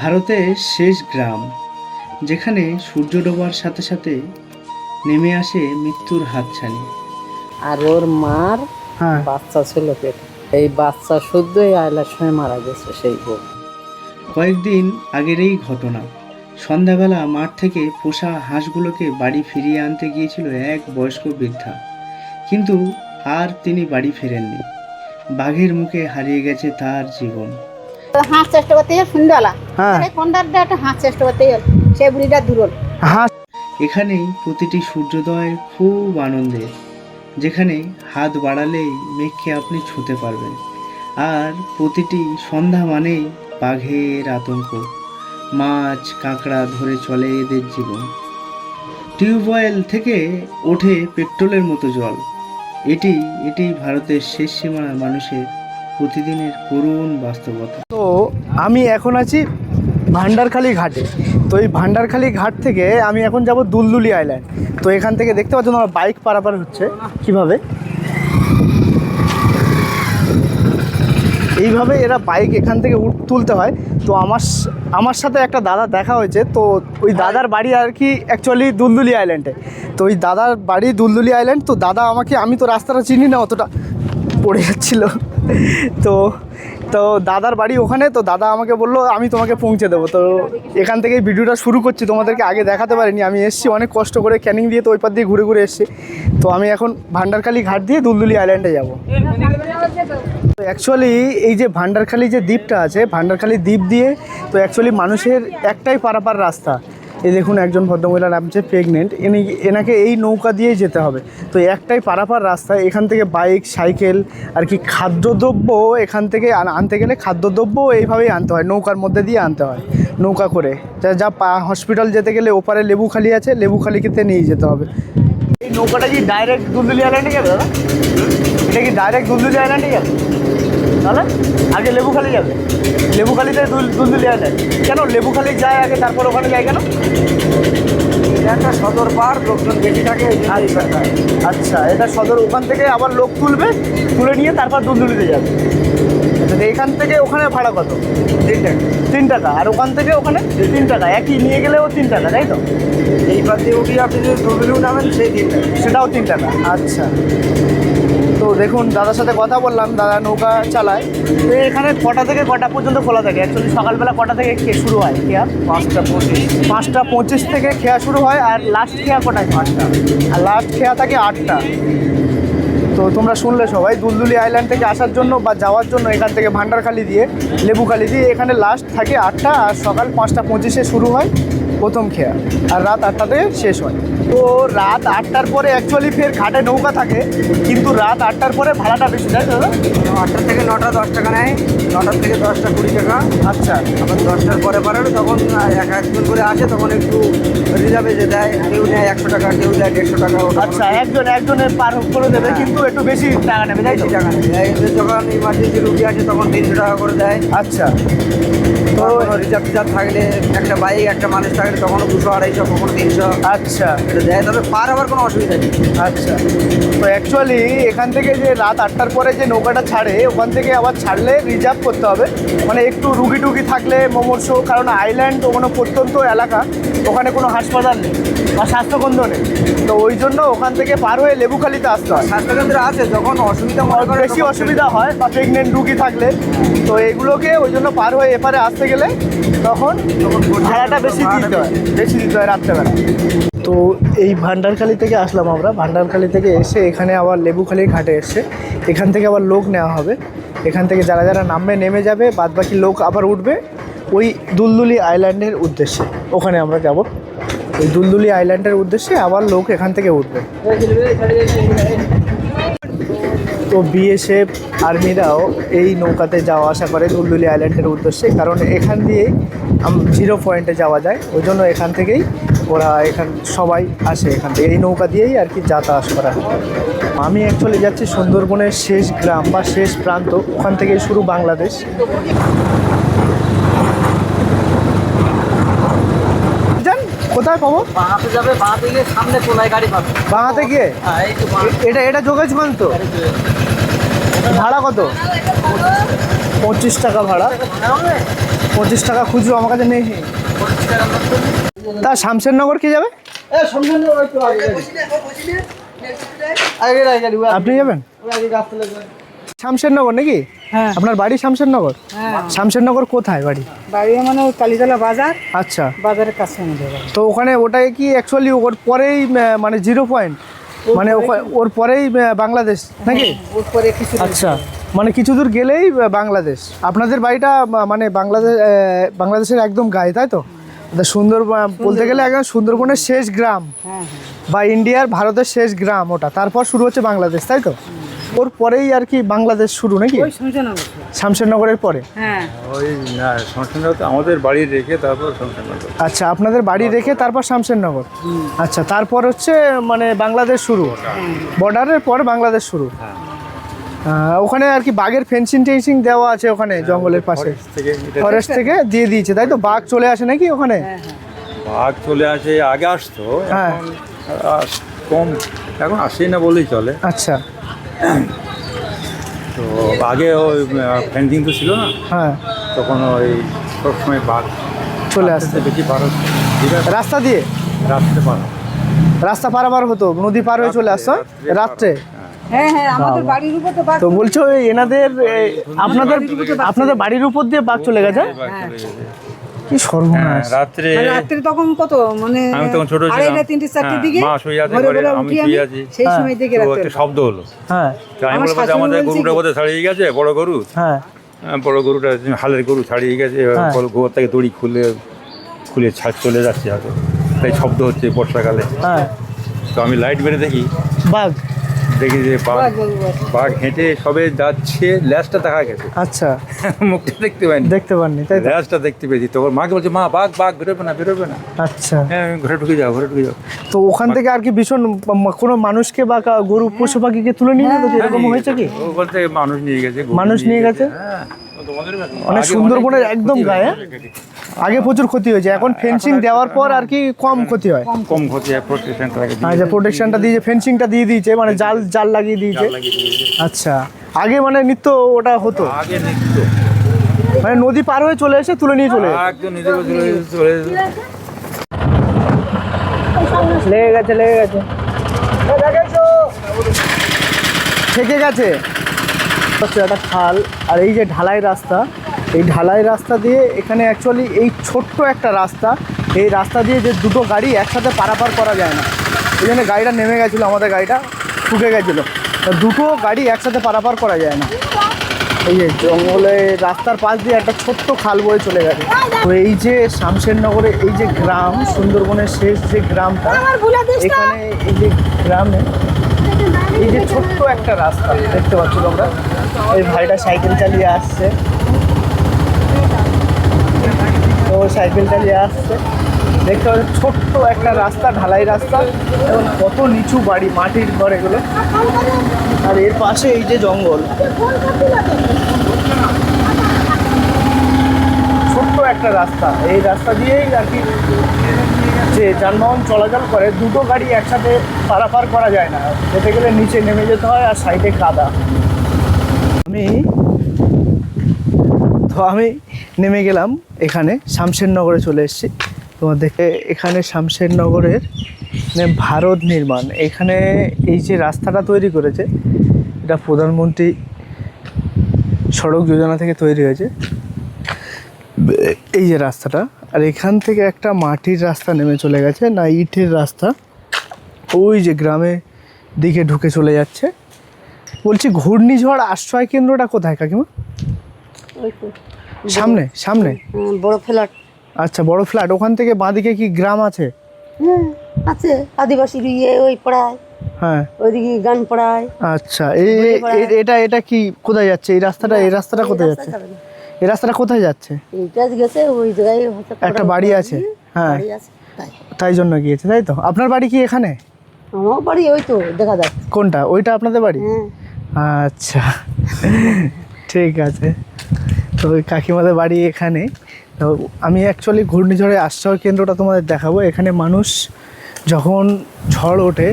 ভারতের শেষ গ্রাম, যেখানে সূর্য ডোবার সাথে সাথে নেমে আসে মৃত্যুর হাতছানি। আর ওর মার হ্যাঁ, বাচ্চা ছিল পেটে। এই বাচ্চা শুদ্ধ এই আয়লার সময় মারা গেছে সেই বউ। কয়েকদিন আগের এই ঘটনা। সন্ধ্যাবেলা মাঠ থেকে পোষা হাঁসগুলোকে বাড়ি ফিরিয়ে আনতে গিয়েছিল এক বয়স্ক বৃদ্ধা, কিন্তু আর তিনি বাড়ি ফেরেননি। বাঘের মুখে হারিয়ে গেছে তার জীবন। হাঁস চেষ্টা করতে গিয়ে সন্ধ্যাবেলা হ্যাঁ, কোনটার একটা হাঁস চেষ্টা করতে গেল, সে বুড়িটা দূরল। হাঁস। এখানেই প্রতিটি সূর্যোদয় খুব আনন্দের, যেখানে হাত বাড়ালেই মেঘকে আপনি ছুঁতে পারবেন। আর প্রতিটি সন্ধ্যা মানেই বাঘের আতঙ্ক। মাছ কাঁকড়া ধরে চলে এদের জীবন। টিউবওয়েল থেকে ওঠে পেট্রোলের মতো জল। এটি এটি ভারতের শেষ সীমানার মানুষের প্রতিদিনের করুণ বাস্তবতা। তো আমি এখন আছি ভান্ডারখালি ঘাটে। তো এই ভান্ডারখালি ঘাট থেকে আমি এখন যাব দুলদুলি আইল্যান্ড। তো এখান থেকে দেখতে পাচ্ছ আমার বাইক পারাপার হচ্ছে কিভাবে, এইভাবে এরা বাইক এখান থেকে তুলতে হয়। তো আমার সাথে একটা দাদা দেখা হয়েছে। তো ওই দাদার বাড়ি আর কি অ্যাকচুয়ালি দুলদুলি আইল্যান্ডে। তো ওই দাদার বাড়ি দুলদুলি আইল্যান্ড। তো দাদা আমাকে, আমি তো রাস্তাটা চিনি না, অতটা পড়ে যাচ্ছিল। তো তো দাদার বাড়ি ওখানে। তো দাদা আমাকে বললো আমি তোমাকে পৌঁছে দেবো। তো এখান থেকেই ভিডিওটা শুরু করছি, তোমাদেরকে আগে দেখাতে পারিনি। আমি এসেছি অনেক কষ্ট করে ক্যানিং দিয়ে, তো ওই পার দিয়ে ঘুরে ঘুরে এসেছি। তো আমি এখন ভান্ডারখালি ঘাট দিয়ে দুলদুলি আইল্যান্ডে যাব। তো অ্যাকচুয়ালি এই যে ভান্ডারখালি যে দ্বীপটা আছে, ভান্ডারখালি দ্বীপ দিয়ে তো অ্যাকচুয়ালি মানুষের একটাই পারাপার রাস্তা। এই দেখুন একজন ভদ্রমহিলা নামছে, প্রেগনেন্ট, এনাকে এই নৌকা দিয়েই যেতে হবে। তো একটাই পারাপার রাস্তা। এখান থেকে বাইক, সাইকেল আর কি খাদ্যদ্রব্য এখান থেকে আনতে গেলে খাদ্যদ্রব্য এইভাবেই আনতে হয়, নৌকার মধ্যে দিয়ে আনতে হয়, নৌকা করে। যা হসপিটাল যেতে গেলে ওপারে লেবুখালি আছে, লেবুখালিতে নিয়ে যেতে হবে। এই নৌকাটা কি ডাইরেক্ট দুলদুলি আইল্যান্ডে যাবে দাদা? এটা কি ডাইরেক্ট দুলদুলি আইল্যান্ডে যাবে? তাহলে আগে লেবুখালি যাবে, লেবুখালিতে দুলদুলি আইল্যান্ড। কেন লেবুখালি যায় আগে, তারপর ওখানে যায় কেন? এটা একটা সদর পার, লোকজন বেশি থাকে। আচ্ছা, এটা সদর, ওখান থেকে আবার লোক তুলে নিয়ে তারপর দুলদুলিতে যাবে। আচ্ছা, এখান থেকে ওখানে ভাড়া কত? 3 টাকা। 3 টাকা। আর ওখান থেকে ওখানে 3 টাকা, একই নিয়ে গেলেও 3 টাকা, তাই তো? এই পার দিয়ে উঠি আপনি যদি দুলদুলিও নামেন সেই 3 টাকা। সেটাও 3 টাকা। আচ্ছা, তো দেখুন দাদার সাথে কথা বললাম, দাদা নৌকা চালায়। তো এখানে কটা থেকে কটা পর্যন্ত খোলা থাকে? অ্যাকচুয়ালি সকালবেলা কটা থেকে শুরু হয় খেয়া? 5টা 25। 5টা 25 থেকে খেয়া শুরু হয়। আর লাস্ট খেয়া কটায়? 8টা। আর লাস্ট খেয়া থাকে 8টা। তো তোমরা শুনলে সবাই, দুলদুলি আইল্যান্ড থেকে আসার জন্য বা যাওয়ার জন্য এখান থেকে ভান্ডারখালি দিয়ে, লেবুখালি দিয়ে এখানে লাস্ট থাকে 8টা। আর সকাল 5টা 25-এ শুরু হয় প্রথম খেয়া, আর রাত 8টাতে শেষ হয়। তো রাত 8টার পরে অ্যাকচুয়ালি ফের ঘাটে নৌকা থাকে, কিন্তু রাত 8টার পরে ভাড়াটা বেশি, তাই তো দাদা? 8টা থেকে 9টা 10 টাকা নেয়, 9টার থেকে 10টা 20 টাকা। আচ্ছা, আবার 10টার পরে পারে তখন একজন করে আসে, তখন একটু রিজার্ভে যে দেয়, কেউ নেয় 100 টাকা, কেউ দেয় 150 টাকা। আচ্ছা, একজনের পার করে দেবে, কিন্তু একটু বেশি টাকা নেবে, তাই তো? বেশি টাকা নেয়। এদের যখন ইমার্জেন্সি রুগী আসে তখন 300 টাকা করে দেয়। আচ্ছা, তো রিজার্ভ থাকলে, একটা বাইক একটা মানুষ থাকলে তখনও 200 250, কখনো 300 আচ্ছা, এটা দেয়। তবে পার হওয়ার কোনো অসুবিধা নেই। আচ্ছা। তো অ্যাকচুয়ালি এখান থেকে যে রাত 8টার পরে যে নৌকাটা ছাড়ে, ওখান থেকে আবার ছাড়লে রিজার্ভ করতে হবে, মানে একটু রুগী টুগি থাকলে মুমূর্ষ, কারণ আইল্যান্ড ওখানে প্রত্যন্ত এলাকা, ওখানে কোনো হাসপাতাল নেই বা স্বাস্থ্যকেন্দ্র নেই। তো ওই জন্য ওখান থেকে পার হয়ে লেবুখালিতে আসতে হয়। স্বাস্থ্যকেন্দ্র আছে, যখন অসুবিধা মনে করে বেশি অসুবিধা হয় বা প্রেগনেন্ট রুগী থাকলে, তো এগুলোকে ওই জন্য পার হয়ে এপারে আসতে গেলে তখন ভাড়াটা বেশি দিতে হয় রাত্রেবেলা। তো এই ভান্ডারখালি থেকে আসলাম আমরা। ভান্ডারখালি থেকে এসে এখানে আবার লেবুখালির ঘাটে এসে এখান থেকে আবার লোক নেওয়া হবে। এখান থেকে যারা যারা নামবে নেমে যাবে, বাদবাকি লোক আবার উঠবে ওই দুলদুলি আইল্যান্ডের উদ্দেশ্যে। ওখানে আমরা যাব, ওই দুলদুলি আইল্যান্ডের উদ্দেশ্যে আবার লোক এখান থেকে উঠবে। তো বিএসএফ আর্মিরাও এই নৌকাতে যাওয়া আসা করে দুলদুলি আইল্যান্ডের উদ্দেশ্যে, কারণ এখান দিয়েই 0 পয়েন্টে যাওয়া যায়। ওই জন্য এখান থেকেই ওরা সবাই আসে, এখান থেকে এই নৌকা দিয়েই আর কি যাতায়াত করা হয়। আমি অ্যাকচুয়ালি যাচ্ছি সুন্দরবনের শেষ গ্রাম বা শেষ প্রান্ত, ওখান থেকেই শুরু বাংলাদেশ। কোথায় পাবো? বাঁহাতে যাবে, বাঁহাতে গিয়ে সামনে কোনায় গাড়ি পাবে। বাংলাতে গিয়ে এটা যোগাযোগ তো ভাড়া কত? 25 টাকা ভাড়া। 25 টাকা খুচরো আমার কাছে নেই। তা শামশেরনগর কি যাবে? আপনি যাবেন শামশেরনগর নাকি? হ্যাঁ। আপনার বাড়ি শামশেরনগর? হ্যাঁ। শামশেরনগর কোথায় বাড়ি? বাড়ি মানে ওই কালীতলা বাজার, আচ্ছা, বাজারের কাছে আমাদের বাড়ি। তো ওখানে ওটাই কি অ্যাকচুয়ালি ওর পরেই মানে 0 পয়েন্ট, মানে ওর পরেই বাংলাদেশ নাকি? ওর পরে কিছু আচ্ছা, মানে কিছু দূর গেলেই বাংলাদেশ। আপনাদের বাড়িটা মানে বাংলাদেশের একদম গায়ে, তাই তো? সুন্দর বলতে গেলে একদম সুন্দরবনের শেষ গ্রাম হ্যাঁ, বা ইন্ডিয়ার ভারতের শেষ গ্রাম ওটা, তারপর শুরু হচ্ছে বাংলাদেশ, তাই তো? ওর পরেই আর কি বাংলাদেশ শুরু নাকি? ওই শুনছেন? শামশেরনগরের পরে? হ্যাঁ, ওই না শামশেরনগর তো আমাদের বাড়ি রেখে তারপর শামশেরনগর। আচ্ছা, আপনাদের বাড়ি রেখে তারপর শামশেরনগর। আচ্ছা, তারপর হচ্ছে মানে বাংলাদেশ শুরু, বর্ডারের পর বাংলাদেশ শুরু। ওখানে আর কি বাঘের ফেন্সিং টেন্সিং দেওয়া আছে ওখানে জঙ্গলের পাশে, থেকে এটা ফরেস্ট থেকে দিয়ে দিয়েছে, তাই তো? বাঘ চলে আসে নাকি ওখানে? বাঘ চলে আসে, আগে আসতো, হ্যাঁ। এখন কম, এখন আসেই না বলেই চলে। আচ্ছা, তো আগে ওই ফেন্সিং তো ছিল না, হ্যাঁ, তখন ওই সবসময় বাঘ চলে আসছে বেশি পার হতো, ঠিক আছে, রাস্তা দিয়ে, রাস্তে পার হতো। রাস্তা পারাপার হতো, নদী পার হয়ে চলে আসতো রাত্রে। হ্যাঁ, হ্যাঁ, আমাদের বাড়ির উপর তো বাঘ। তো বলছো ওই এনাদের আপনাদের বাড়ির উপর দিয়ে বাঘ চলে গেছে? বাঘ চলে গেছে। কি সর্বনাশ! রাত্রে মানে রাত্রে তখন কত মানে আমি তখন ছোট ছিলাম। 2:30, 3টে, 4টের দিকে মা শুয়ে আছে ঘরে ঘরে, ঘরে আমি উঠি শুয়ে আছি। সেই সময় থেকে তো রাত্রে একটা শব্দ হলো, হ্যাঁ, তো আমি আমার বলবো যে শাশুড়ি আমাদের বলছে গরুটা কি? বোধহয় ছাড়িয়ে গেছে, বড় গরু, হ্যাঁ, বড় গরুটা হালের গরু ছাড়িয়ে গেছে, হ্যাঁ। গোবর থেকে দড়ি খুলে ছাদ চলে যাচ্ছে হয়তো, তাই শব্দ হচ্ছে বর্ষাকালে। হ্যাঁ, তো আমি লাইট মেরে দেখি যে বাঘ হেঁটে সবে যাচ্ছে, ল্যাজটা দেখা গেছে, আচ্ছা, মুখটা দেখতে পাইনি, দেখতে পাননি, তাই তো? ল্যাজটা দেখতে পেয়েছি। তখন মাকে বলছে, মা বাঘ বাঘ বেরোবে না। আচ্ছা, হ্যাঁ, ঘরে ঢুকে যাও। তো ওখান থেকে আর কি ভীষণ কোনো মানুষকে বা গরু পশু পাখিকে তুলে নিয়ে যেত, এরকম হয়েছে কি? ও বলতে মানুষ নিয়ে গেছে, গরু মানুষ নিয়ে গেছে? হ্যাঁ। মানে আগে সুন্দরবনের অনেক একদম ক্ষতি গায়ে হয়েছে। আগে প্রচুর ক্ষতি হয়েছে, এখন ফেন্সিং দেওয়ার পর আর কি কম ক্ষতি হয়। কম ক্ষতি হয়, প্রোটেকশনটা লাগে, আচ্ছা, প্রোটেকশনটা দিয়েছে, ফেন্সিংটা দিয়ে দিয়েছে, মানে জাল লাগিয়ে দিয়েছে। আচ্ছা, আগে মানে নিত্য ওটা হতো, আগে নিত্য মানে নদী পার হয়ে চলে এসে তুলে নিয়ে চলে যেত। একদম নিজের চলে লেগে গেছে থেকে গেছে হচ্ছে একটা খাল। আর এই যে ঢালাই রাস্তা, এই ঢালাই রাস্তা দিয়ে এখানে অ্যাকচুয়ালি এই ছোট্ট একটা রাস্তা, এই রাস্তা দিয়ে যে দুটো গাড়ি একসাথে পারাপার করা যায় না, এই জন্য গাড়িটা নেমে গেছিলো, আমাদের গাড়িটা ঠুকে গেছিলো। দুটো গাড়ি একসাথে পারাপার করা যায় না, এই যে জঙ্গলে রাস্তার পাশ দিয়ে একটা ছোট্ট খাল বয়ে চলে গেছে। তো এই যে শামশেরনগরে এই যে গ্রাম, সুন্দরবনের শেষ যে গ্রামটা, এখানে এই যে গ্রামে এই যে ছোট্ট একটা রাস্তা দেখতে পাচ্ছি তোমরা, এই ভাইটা সাইকেল চালিয়ে আসছে, তো সাইকেল চালিয়ে আসছে, দেখতে পাচ্ছি ছোট্ট একটা রাস্তা, ঢালাই রাস্তা, এবং কত নিচু বাড়ি, মাটির ঘর এগুলো, আর এর পাশে এই যে জঙ্গল, ছোট্ট একটা রাস্তা। এই রাস্তা দিয়েই আর কি যে যানবাহন চলাচল করে, দুটো গাড়ি একসাথে পারাপার করা যায় না, যেতে গেলে নিচে নেমে যেতে হয়, আর সাইডে কাদা। আমি নেমে গেলাম এখানে, শামশেরনগরে চলে এসেছি। তোমার দেখে এখানে শামশেরনগরের ভারত নির্মাণ, এখানে এই যে রাস্তাটা তৈরি করেছে, এটা প্রধানমন্ত্রী সড়ক যোজনা থেকে তৈরি হয়েছে, এই যে রাস্তাটা। আর এখান থেকে একটা মাটির রাস্তা নেমে চলে গেছে, না ইটের রাস্তা, ওই যে গ্রামে দিকে ঢুকে চলে যাচ্ছে। বলছি, ঘূর্ণিঝড় আশ্রয় কেন্দ্রটা কোথায় কাকিমা? সামনে বড় ফ্ল্যাট আচ্ছা, বড় ফ্ল্যাট। ওখান থেকে বাঁদিকে কি গ্রাম আছে? আছে, আদিবাসী ওই পড়ায়, হ্যাঁ, ওইদিকে গান পড়ায়। আচ্ছা, এটা কি কোথায় যাচ্ছে? এই রাস্তাটা কোথায় যাচ্ছে? এই রাস্তাটা কোথায় যাচ্ছে? এইটা গেছে ওই জায়গায়, একটা বাড়ি আছে, হ্যাঁ, বাড়ি আছে, তাই জন্য গিয়েছে, তাই তো? আপনার বাড়ি কি এখানে? আমার বাড়ি ওই তো দেখা যাচ্ছে। কোনটা? ওইটা আপনাদের বাড়ি? হ্যাঁ, আচ্ছা, ঠিক আছে। তো ওই কাকিমাদের বাড়ি এখানে। তো আমি অ্যাকচুয়ালি ঘূর্ণিঝড়ের আশ্রয় কেন্দ্রটা তোমাদের দেখাবো। এখানে মানুষ যখন ঝড় ওঠে,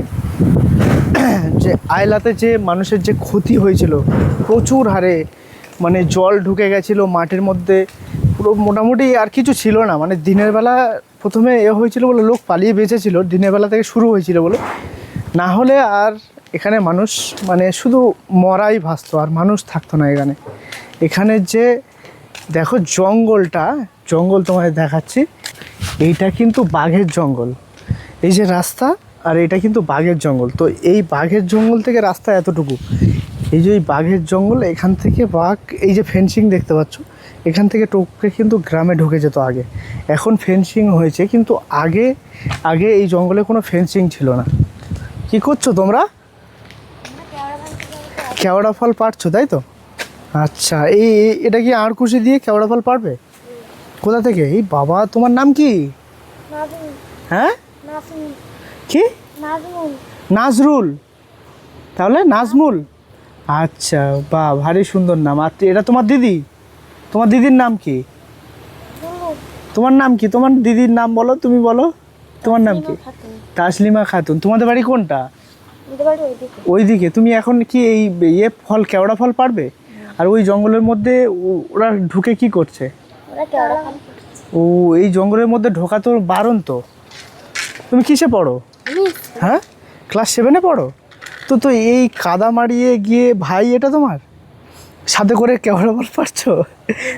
যে আয়লাতে যে মানুষের যে ক্ষতি হয়েছিল প্রচুর হারে, মানে জল ঢুকে গেছিলো মাটির মধ্যে, পুরো মোটামুটি আর কিছু ছিল না, মানে দিনের বেলা প্রথমে হয়েছিল বলে লোক পালিয়ে বেঁচেছিল, দিনের বেলা থেকে শুরু হয়েছিল বলে, না হলে আর এখানে মানুষ মানে শুধু মরাই ভাসতো, আর মানুষ থাকতো না এখানে। এখানে যে দেখো জঙ্গল তোমায় দেখাচ্ছি, এইটা কিন্তু বাঘের জঙ্গল, এই যে রাস্তা, আর এটা কিন্তু বাঘের জঙ্গল। তো এই বাঘের জঙ্গল থেকে রাস্তা এতটুকু, এই যে এই বাঘের জঙ্গল, এখান থেকে বাঘ, এই যে ফেন্সিং দেখতে পাচ্ছ, এখান থেকে টোপকে কিন্তু গ্রামে ঢুকে যেত আগে, এখন ফেন্সিং হয়েছে, কিন্তু আগে এই জঙ্গলে কোনো ফেন্সিং ছিল না। কি করছো তোমরা? কেওড়া ফল পাড়ছো তাই তো? আচ্ছা, এটা কি আড়কুশি দিয়ে কেওড়া ফল পাড়বে? কোথা থেকে? এই বাবা, তোমার নাম কি? হ্যাঁ, কি? নাজরুল। তাহলে নাজমুল। আচ্ছা, বাহ, ভারী সুন্দর নাম। আর এটা তোমার দিদি? তোমার দিদির নাম কি? তোমার নাম কি? তোমার দিদির নাম বলো, তুমি বলো, তোমার নাম কি? তাসলিমা খাতুন। তোমাদের বাড়ি কোনটা? ওইদিকে। তুমি এখন কি এই ফল, কেওড়া ফল পারবে? আর ওই জঙ্গলের মধ্যে ওরা ঢুকে কি করছে? ও, এই জঙ্গলের মধ্যে ঢোকা তো বারণ তো। তুমি কিসে পড়ো? হ্যাঁ, ক্লাস 7-এ পড়ো? তো এই কাদা মারিয়ে গিয়ে ভাই, এটা তোমার সাথে করে কেওড়া ফল পারছো?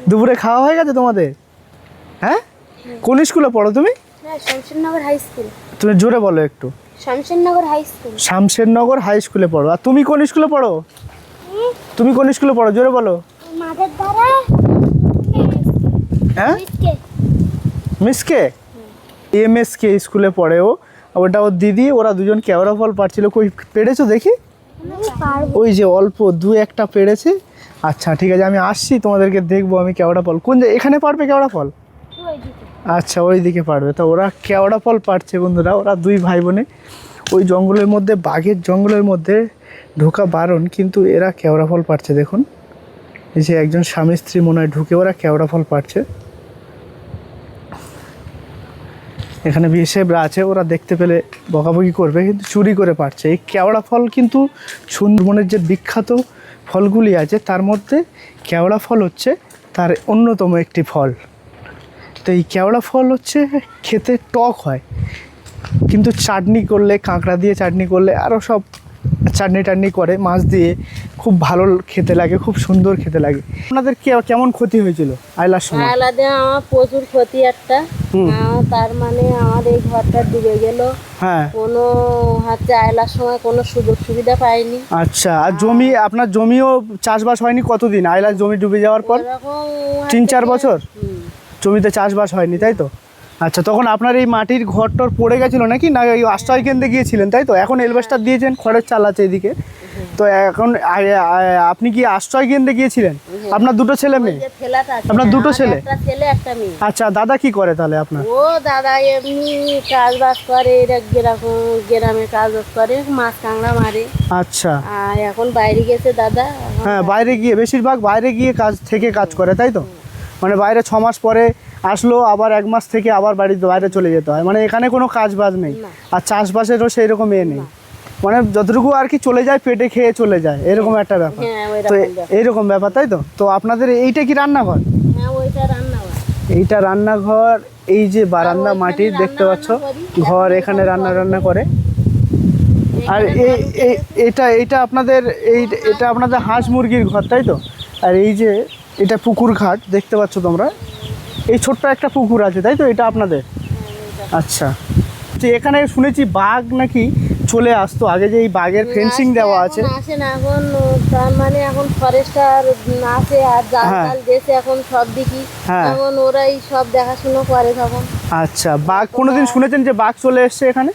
দুপুরে খাওয়া হয়ে গেছে তোমাদের? হ্যাঁ, কোন স্কুলে পড়ো তুমি? Shamshernagar high school. তুমি জোরে বলো একটু। Shamshernagar high school. Shamshernagar high স্কুলে পড়ো। আর তুমি কোন স্কুলে পড়ো? তুমি কোন স্কুলে পড়ো, জোরে বলো। মাঠের ধারে। হ্যাঁ, মিসকে, MSK স্কুলে পড়ে ও। ওটা ওর দিদি, ওরা দুজন কেওড়া ফল পাড়ছিল। কই পেড়েছো দেখি? ওই যে অল্প 2-1টা পেড়েছে। আচ্ছা, ঠিক আছে, আমি আসছি, তোমাদেরকে দেখবো আমি কেওড়া ফল। কোন এখানে পারবে কেওড়া ফল? আচ্ছা, ওই দিকে পারবে। তো ওরা কেওড়া ফল পাড়ছে বন্ধুরা, ওরা 2 ভাই বোনে। ওই জঙ্গলের মধ্যে, বাঘের জঙ্গলের মধ্যে ঢোকা বারণ, কিন্তু এরা কেওড়া ফল পাড়ছে। দেখুন, এই যে একজন স্বামী স্ত্রী মনে হয় ঢুকে ওরা কেওড়া ফল পাড়ছে। এখানে বিএসএফরা আছে, ওরা দেখতে পেলে বকাবকি করবে, কিন্তু চুরি করে পারছে। এই কেওড়া ফল কিন্তু সুন্দরবনের যে বিখ্যাত ফলগুলি আছে, তার মধ্যে কেওড়া ফল হচ্ছে তার অন্যতম একটি ফল। তো এই কেওড়া ফল হচ্ছে খেতে টক হয়, কিন্তু চাটনি করলে, কাঁকড়া দিয়ে চাটনি করলে, আরও সব চাটনি করে মাছ দিয়ে, খুব ভালো খেতে লাগে, খুব সুন্দর খেতে লাগে। আপনাদের কেমন ক্ষতি হয়েছিল আইলার সময়? আলাদা আমার প্রচুর ক্ষতি একটা। তার মানে আমার এই ঘরটা ডুবে গেল। হ্যাঁ, কোনো হচ্ছে আইলার সময় কোনো সুযোগ সুবিধা পাইনি। আচ্ছা, আর জমি, আপনার জমিও চাষবাস হয়নি কতদিন? আইলার জমি ডুবে যাওয়ার পর এরকম 3-4 বছর জমিতে চাষবাস হয়নি তাই তো? আচ্ছা, তখন আপনার এই মাটির ঘরটর পড়ে গেছিলো নাকি, না ওই আশ্রয় কেন্দ্রে গিয়েছিলেন তাই তো? এখন এলবেস্টার দিয়েছেন, খড়ের চাল আছে এদিকে। তো এখন আপনি কি আশ্রয় কেন্দ্রে গিয়েছিলেন? আপনার 2 ছেলে মেয়ে? আপনার 2 ছেলে? একটা ছেলে একটা মেয়ে। আচ্ছা, দাদা কি করে তাহলে আপনার? ও দাদা এমনি চাষবাস করে, গ্রামে কাজবাজ করে, মাছ কাঁকড়া মারে। আচ্ছা, আর এখন বাইরে গেছে দাদা। হ্যাঁ, বাইরে গিয়ে, বেশিরভাগ বাইরে গিয়ে কাজ করে তাই তো? মানে বাইরে 6 মাস পরে আসলো, আবার 1 মাস থেকে আবার বাইরে চলে যেতে হয়, মানে এখানে কোনো কাজ বাজ নেই। আর চাষবাসেরও সেই রকম নেই, মানে যতটুকু আর কি চলে যায়, পেটে খেয়ে চলে যায়, এরকম একটা ব্যাপার। তো এইরকম ব্যাপার তাই তো? তো আপনাদের এইটা কি রান্নাঘর? হ্যাঁ, ওইটা রান্নাঘর। এইটা রান্নাঘর। এই যে বারান্দা মাটির দেখতে পাচ্ছ, ঘর, এখানে রান্না করে। আর এটা আপনাদের, এটা আপনাদের হাঁস মুরগির ঘর তাই তো? আর এই যে এটা পুকুর ঘাট দেখতে পাচ্ছ তোমরা, এই ছোট্ট একটা পুকুর আছে তাই তো, এটা আপনাদের? আচ্ছা, তো এখানে শুনেছি বাঘ নাকি চলে আসতো আগে, যে এই বাঘের ফেন্সিং দেওয়া আছে। আসে না এখন, তার মানে এখন ফরেস্টার আসে আর জাল দেশে এখন সব দিকে, এখন ওরাই সব দেখাশোনা করে তখন। আচ্ছা, বাঘ কোনোদিন শুনেছেন যে বাঘ চলে এসছে এখানে?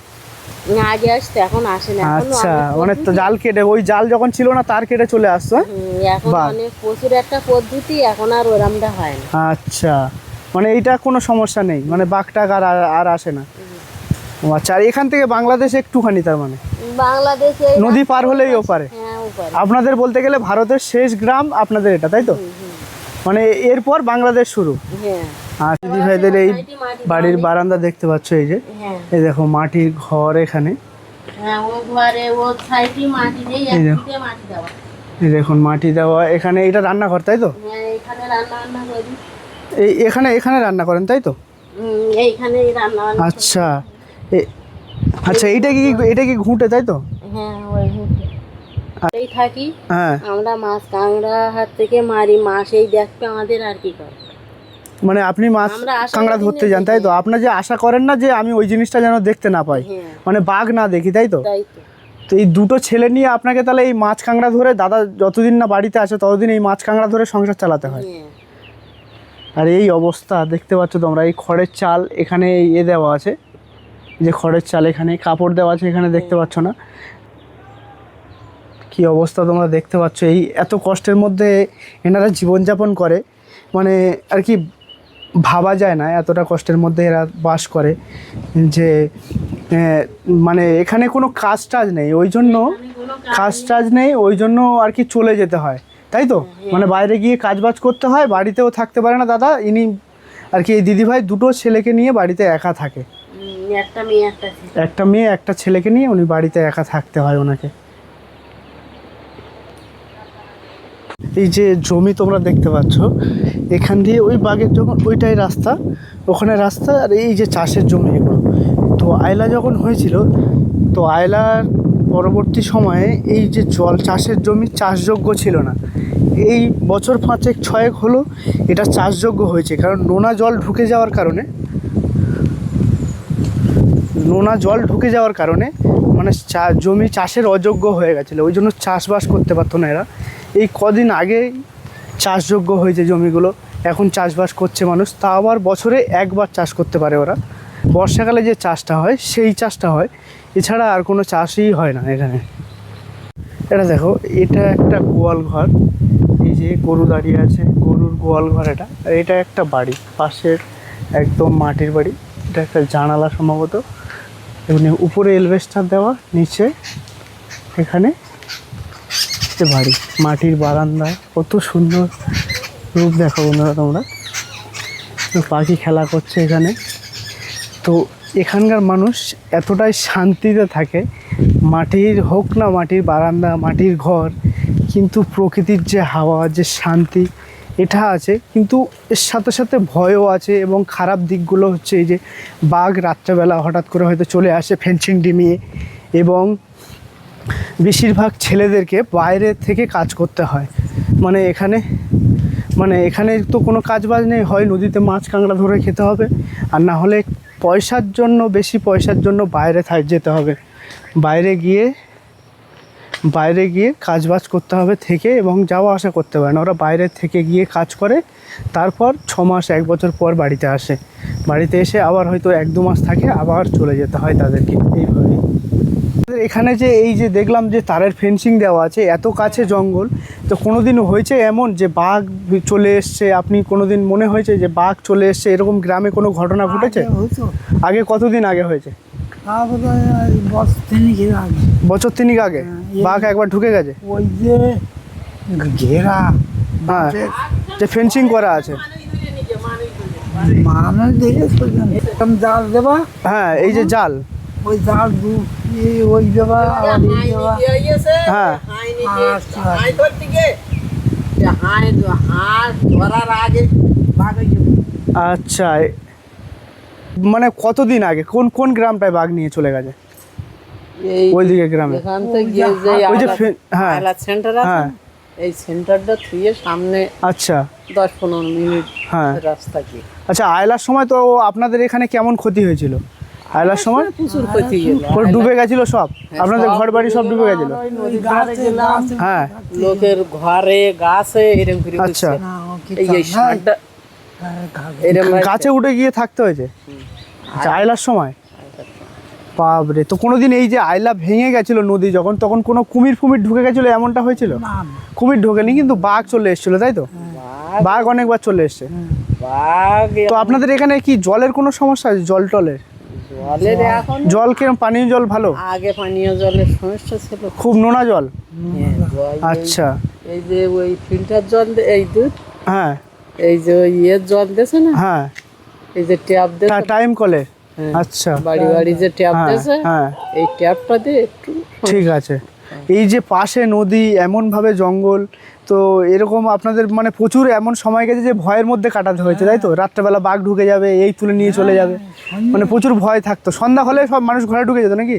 আগে আসতো, এখন আসে না। আচ্ছা, মানে জাল কেটে, ওই জাল যখন ছিল না তার কেটে চলে আসতো। এখন অনেক প্রচুর একটা পদ্ধতি, এখন আর ওরমটা হয় না। আচ্ছা, মানে এইটা কোনো সমস্যা নেই, মানে বাঘটা আর আসে না। আচ্ছা, আর এখান থেকে বাংলাদেশ একটুখানি, তার মানে বাংলাদেশে নদী পার হলেই ওপারে। হ্যাঁ, ওপারে। আপনাদের বলতে গেলে ভারতের শেষ গ্রাম আপনাদের এটা তাই তো? মানে এরপর বাংলাদেশ শুরু। হ্যাঁ। আর দিদি ভাইদের এই বাড়ির বারান্দা দেখতে পাচ্ছ, এই যে এই দেখো মাটির ঘর এখানে। হ্যাঁ, ও ঘরে ও সাইডে মাটি নেই, একদিকে মাটি দেওয়া। এই দেখুন মাটি দেওয়া, এখানে এটা রান্নাঘর তাই তো? হ্যাঁ, এখানে রান্না করি। এখানে এখানে রান্না করেন তাই তো? এইখানেই রান্না বান্না। আচ্ছা আচ্ছা, এটা কি ঘুঁটে তাই তো? হ্যাঁ ওই এই থাকি। হ্যাঁ, আমরা মাছ কাঁকড়া হাত থেকে মারি, মাছ এই দেখতে আমাদের আর কি করে। মানে আপনি মাছ আমরা আশা কাঁকড়া করি ধরতে না যান তাই তো? আপনার যে আশা করেন না যে আমি ওই জিনিসটা যেন দেখতে না পাই, হ্যাঁ। মানে বাঘ না দেখি তাই তো? তাই তো। তো এই দুটো ছেলে নিয়ে আপনাকে তাহলে এই মাছ কাঁকড়া ধরে, দাদা যতদিন না বাড়িতে আসে ততদিন এই মাছ কাঁকড়া ধরে সংসার চালাতে হয়। হ্যাঁ। আর এই অবস্থা দেখতে পাচ্ছ তোমরা, এই খড়ের চাল এখানে দেওয়া আছে, যে খড়ের চাল এখানে কাপড় দেওয়া আছে, এখানে দেখতে পাচ্ছ না কি অবস্থা তোমরা দেখতে পাচ্ছ। এই এত কষ্টের মধ্যে এনারা জীবনযাপন করে, মানে আর কি ভাবা যায় না এতটা কষ্টের মধ্যে এরা বাস করে। যে মানে এখানে কোনো কাজ টাজ নেই, ওই জন্য ওই জন্য আর কি চলে যেতে হয় তাই তো? মানে বাইরে গিয়ে কাজবাজ করতে হয়, বাড়িতেও থাকতে পারে না দাদা। ইনি আর কি এই দিদিভাই দুটো ছেলেকে নিয়ে বাড়িতে একা থাকে, একটা মেয়ে একটা ছেলে। একটা মেয়ে একটা ছেলেকে নিয়ে উনি বাড়িতে একা থাকতে হয় ওনাকে। এই যে জমি তোমরা দেখতে পাচ্ছ, এখান দিয়ে ওই বাগের যখন ওইটাই রাস্তা, ওখানে রাস্তা, আর এই যে চাষের জমি এগুলো। তো আয়লা যখন হয়েছিল, তো আয়লার পরবর্তী সময়ে এই যে জল চাষের জমি চাষযোগ্য ছিল না। এই বছর 5-6 হলো এটা চাষযোগ্য হয়েছে, কারণ নোনা জল ঢুকে যাওয়ার কারণে মানে জমি চাষের অযোগ্য হয়ে গেছিলো, ওই জন্য চাষবাস করতে পারতো না এরা। এই কদিন আগে চাষযোগ্য হয়েছে জমিগুলো, এখন চাষবাস করছে মানুষ। তা আবার বছরে একবার চাষ করতে পারে ওরা, বর্ষাকালে যে চাষটা হয় সেই চাষটা হয়, এছাড়া আর কোনো চাষই হয় না এখানে। এটা দেখো, এটা একটা গোয়াল ঘর, এই যে গরু দাঁড়িয়ে আছে, গরুর গোয়াল ঘর এটা। আর এটা একটা বাড়ি পাশের, একদম মাটির বাড়ি। এটা একটা জানালা সম্ভবত, এখানে উপরে এলভেস্টার দেওয়া, নিচে এখানে বাড়ি, মাটির বারান্দা, কত সুন্দর রূপ দেখো বন্ধুরা তোমরা। পাখি খেলা করছে এখানে। তো এখানকার মানুষ এতটাই শান্তিতে থাকে, মাটির হোক না মাটির বারান্দা, মাটির ঘর, কিন্তু প্রকৃতির যে হাওয়া, যে শান্তি এটা আছে, কিন্তু এর সাথে সাথে ভয়ও আছে। এবং খারাপ দিকগুলো হচ্ছে এই যে বাঘ রাত্রেবেলা হঠাৎ করে হয়তো চলে আসে ফেন্সিং ডিমিয়ে, এবং বেশিরভাগ ছেলেদেরকে বাইরে থেকে কাজ করতে হয়। মানে এখানে তো কোনো কাজবাজ নেই, হয় নদীতে মাছ কাঁকড়া ধরে খেতে হবে, আর না হলে বেশি পয়সার জন্য বাইরে যেতে হবে, বাইরে গিয়ে কাজবাজ করতে হবে থেকে, এবং যাওয়া আসা করতে পারে না। ওরা বাইরে থেকে গিয়ে কাজ করে, তারপর 6 মাস 1 বছর পর বাড়িতে আসে, বাড়িতে এসে আবার হয়তো 1-2 মাস থাকে, আবার চলে যেতে হয় তাদেরকে। এইভাবেই এখানে যে এই যে দেখলাম যে তারের ফেন্সিং দেওয়া আছে, এত কাছে জঙ্গল, তো কোনোদিন হয়েছে এমন যে বাঘ চলে এসছে? আপনি কোনোদিন মনে হয়েছে যে বাঘ চলে এসছে, এরকম গ্রামে কোনো ঘটনা ঘটেছে? আগে কতদিন আগে হয়েছে? বছর 3 আগে বাঘ একবার ঢুকে গেছে? ওই যে ঘেরা, হ্যাঁ, যে ফেন্সিং করা আছে, মানুষ দেখে জাল দেবা, হ্যাঁ এই যে জাল, ওই জাল ওই দেবা, আবার এই দেবা। হ্যাঁ আচ্ছা, মানে কতদিন আগে কোন গ্রামটায় বাঘ নিয়ে চলে গেছে? ওইদিকে গ্রামে, ওই যে হ্যাঁ সেন্টার হ্যাঁ, এই সেন্টারটা থুয়ে সামনে আচ্ছা 10-15 মিনিট হ্যাঁ রাস্তা কি। আচ্ছা, আয়লার সময় তো আপনাদের এখানে কেমন ক্ষতি হয়েছিল? আয়লার সময় প্রচুর ক্ষতি গেল, পুরো ডুবে গেছিল সব, আপনাদের ঘর বাড়ি সব ডুবে গেছিল? হ্যাঁ, লোকের ঘরে গাছে এরকম করে আচ্ছা, এই সারটা এরকম গাছে উঠে গিয়ে থাকতে হয়েছে? আচ্ছা, আয়লার সময়? বাপরে, তো কোনোদিন এই যে আয়লা ভেঙে গেছিল নদী যখন, তখন কোনো কুমির ঢুকে গেছিল এমনটা হয়েছিল? কুমির ঢোকেনি, কিন্তু বাঘ চলে এসেছিল তাই তো? বাঘ অনেকবার চলে এসছে। বাঘ। তো আপনাদের এখানে কি জলের কোনো সমস্যা আছে? জলের এখন জল কিরকম? পানীয় জল ভালো? আগে পানীয় জলের সমস্যা ছিল, খুব নোনা জল? আচ্ছা, এই যে ওই ফিল্টার জল এই দুধ, হ্যাঁ এই যে ওই জল দিয়েছে না, হ্যাঁ এই যে ট্যাপ দিয়েছে টাইম কলে, আচ্ছা বাড়ি বাড়ি যে ট্যাপ দিয়েছে, হ্যাঁ এই ট্যাপটা দিয়ে একটু ঠিক আছে। এই যে পাশে নদী, এমনভাবে জঙ্গল, তো এরকম আপনাদের মানে প্রচুর এমন সময় গেছে যে ভয়ের মধ্যে কাটাতে হয়েছে, তাই তো? রাত্রেবেলা বাঘ ঢুকে যাবে, এই তুলে নিয়ে চলে যাবে, মানে প্রচুর ভয় থাকতো। সন্ধ্যা হলে সব মানুষ ঘরে ঢুকে যেত নাকি?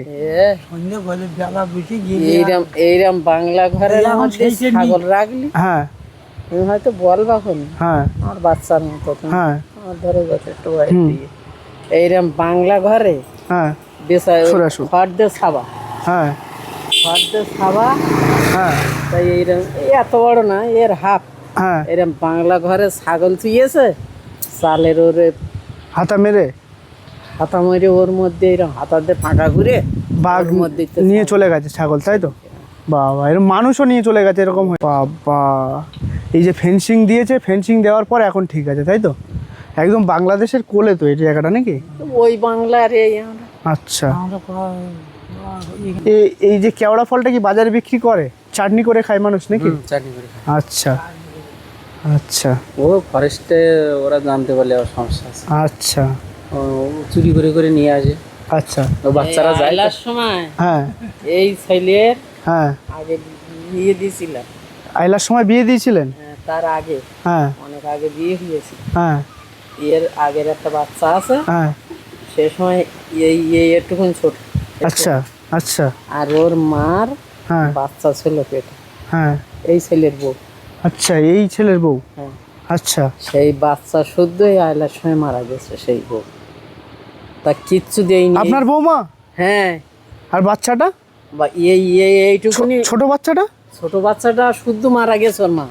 এইরকম বাংলা ঘরের মধ্যে ছাগল রাখলি, হ্যাঁ তুমি হয়তো বলবা কোন হ্যাঁ আমার বাচ্চার মতো তুমি, হ্যাঁ আমার ধরে যথেষ্ট ভয় দিয়ে এইরকম বাংলা ঘরে হ্যাঁ সরাসরি খড় দিয়ে ছাবা, হ্যাঁ খড় দিয়ে ছাবা, হ্যাঁ তাই এইরকম এত বড় না, এর হাফ হ্যাঁ এরকম বাংলা ঘরে ছাগল চুইয়েছে, চালের ওরে হাতা মেরে হাতা মেরে ওর মধ্যে এরকম হাতা দিয়ে ফাঁকা ঘুরে বাঘ ওর মধ্যে নিয়ে চলে গেছে ছাগল, তাই তো? বাবা, এরকম মানুষও নিয়ে চলে গেছে এরকম বাবা। এই যে ফেন্সিং দিয়েছে, ফেন্সিং দেওয়ার পর এখন ঠিক আছে, তাই তো? একদম বাংলাদেশের কোলে তো এই জায়গাটা নাকি? ওই বাংলার এই আমরা আচ্ছা, এই যে কেওড়া ফলটা কি বাজারে বিক্রি করে, চাটনি করে খায় মানুষ নাকি? চাটনি করে খাই। আচ্ছা আচ্ছা ও ফরেস্টে ওরা জানতে পারলে আবার সমস্যা আছে, আচ্ছা ও চুরি করে করে নিয়ে আসে। আচ্ছা, ও বাচ্চারা যায় তার সময় হ্যাঁ এই ছেলের হ্যাঁ। আগে বিয়ে দিয়েছিলাম, আইলার সময় বিয়ে দিয়েছিলেন? তার আগে হ্যাঁ অনেক আগে বিয়ে হয়েছিল, হ্যাঁ এর আগের একটা বাচ্চা আছে, হ্যাঁ। সে সময় এই এই একটুখানি ছোট, আচ্ছা আচ্ছা আর ওর মার হ্যাঁ বাচ্চা ছিল পেটে, হ্যাঁ। এই ছেলের বউ, আচ্ছা, এই ছেলের বউ? হ্যাঁ। আচ্ছা, সেই বাচ্চা শুদ্ধ এই আইলার সময় মারা গেছে সেই বউ, তা কিচ্ছু দেয়নি। আপনার বৌমা? হ্যাঁ। আর বাচ্চাটা? বা এইটুকুনি ছোট বাচ্চাটা? ছোট বাচ্চাটা শুদ্ধ মারা গেছে ওর মা,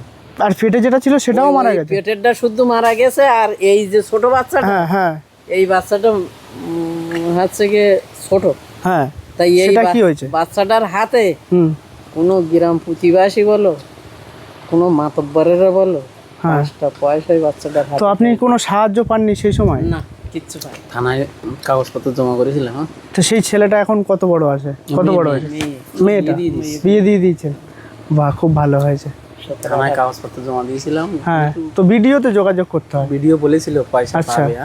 আর পেটে যেটা ছিল সেটাও মারা গেছে? পেটেরটা শুদ্ধ মারা গেছে, আর এই যে ছোট বাচ্চাটা, হ্যাঁ হ্যাঁ এই বাচ্চাটা হচ্ছে গিয়ে ছোট, হ্যাঁ। তাই এই সেটা কি হয়েছে? বাচ্চাটার হাতে হুম কোনো গ্রাম প্রতিবাসী বলো, কোনো মাতব্বরেরা বলো, হ্যাঁ। 5টা পয়সায় বাচ্চাটার হাতে। তো আপনি কোনো সাহায্য পাননি সেই সময়? না, কিচ্ছু পাই। থানায় কাগজপত্র জমা করেছিলাম। তো সেই ছেলেটা এখন কত বড় আছে, কত বড় হয়েছে? মেয়েটা বিয়ে দিয়ে দিয়েছে? বাহ, খুব ভালো হয়েছে। থানায় কাগজপত্র জমা দিয়েছিলাম। হ্যাঁ, তো ভিডিওতে যোগাযোগ করতে হয়। ভিডিও বলেছিল পয়সা আচ্ছা। পাবে,